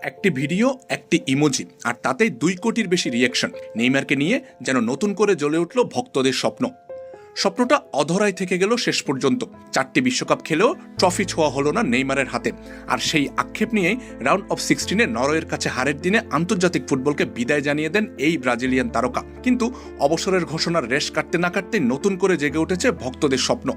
একটি ভিডিও, একটি ইমোজি, আর তাতেই 2 কোটির বেশি রিয়াকশন। নেইমারকে নিয়ে যেন নতুন করে জ্বলে উঠল ভক্তদের স্বপ্নটা অধরাই থেকে গেল শেষ পর্যন্ত। 4টি বিশ্বকাপ খেলেও ট্রফি ছোঁয়া হলো না নেইমারের হাতে। আর সেই আক্ষেপ নিয়েই রাউন্ড অফ 16-এ নরওয়ের কাছে হারের দিনে আন্তর্জাতিক ফুটবলকে বিদায় জানিয়ে দেন এই ব্রাজিলিয়ান তারকা। কিন্তু অবসরের ঘোষণার রেশ কাটতে না কাটতে নতুন করে জেগে উঠেছে ভক্তদের স্বপ্ন।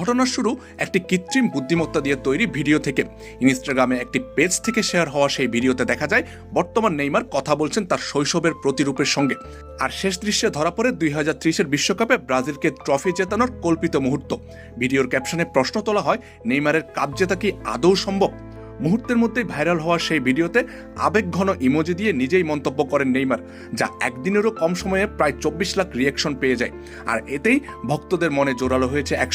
ঘটনার শুরু একটি কৃত্রিম বুদ্ধিমত্তা দিয়ে তৈরি ভিডিও থেকে। ইনস্টাগ্রামে একটি পেজ থেকে শেয়ার হওয়া সেই ভিডিওতে দেখা যায় বর্তমান নেইমার কথা বলছেন তার শৈশবের প্রতিরূপের সঙ্গে। আর শেষ দৃশ্যে ধরা পড়ে 2030-এর বিশ্বকাপে ব্রাজিলকে ট্রফি জেতানোর কল্পিত মুহূর্ত। ভিডিওর ক্যাপশনে প্রশ্ন তোলা হয়, নেইমারের কাপ জেতা কি আদৌ সম্ভব? মুহূর্তের মধ্যেই ভাইরাল হওয়া সেই ভিডিওতে আবেগঘন ইমোজি দিয়ে নিজেই মন্তব্য করেন নেইমার, যা একদিনেরও কম সময়ে প্রায় 24 লাখ রিয়াকশন পেয়ে যায়। আর এতেই ভক্তদের মনে জোরালো হয়েছে এক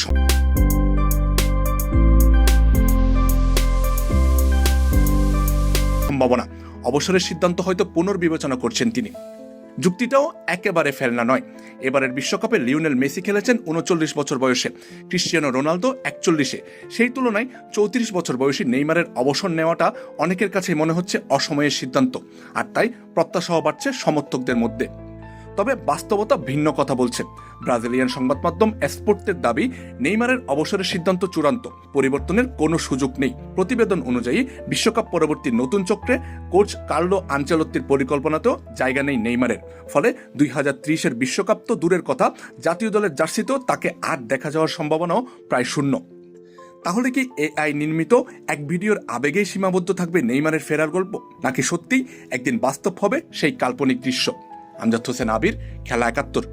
সম্ভাবনা। অবসরের সিদ্ধান্ত হয়তো পুনর্বিবেচনা করছেন তিনি। যুক্তিটাও একেবারে ফেলনা নয়। এবারের বিশ্বকাপে লিওনেল মেসি খেলেছেন 39 বছর বয়সে, ক্রিস্টিয়ানো রোনালদো 41-এ। সেই তুলনায় 34 বছর বয়সী নেইমারের অবসর নেওয়াটা অনেকের কাছে মনে হচ্ছে অসময়ের সিদ্ধান্ত। আর তাই প্রত্যাশাও বাড়ছে সমর্থকদের মধ্যে। তবে বাস্তবতা ভিন্ন কথা বলছে। ব্রাজিলিয়ান সংবাদ মাধ্যম এসপোর্তের দাবি, নেইমারের অবসরের সিদ্ধান্ত চূড়ান্ত, পরিবর্তনের কোনো সুযোগ নেই। প্রতিবেদন অনুযায়ী বিশ্বকাপ পরবর্তী নতুন চক্রে কোচ কার্লো আনচেলত্তির পরিকল্পনাতেও জায়গা নেই নেইমারের। ফলে 2030-এর বিশ্বকাপ তো দূরের কথা, জাতীয় দলের জার্সিতেও তাকে আর দেখা যাওয়ার সম্ভাবনাও প্রায় শূন্য। তাহলে কি এআই নির্মিত এক ভিডিওর আবেগেই সীমাবদ্ধ থাকবে নেইমারের ফেরার গল্প, নাকি সত্যিই একদিন বাস্তব হবে সেই কাল্পনিক দৃশ্য? আমজাদ হোসেন আবির, খেলা 71।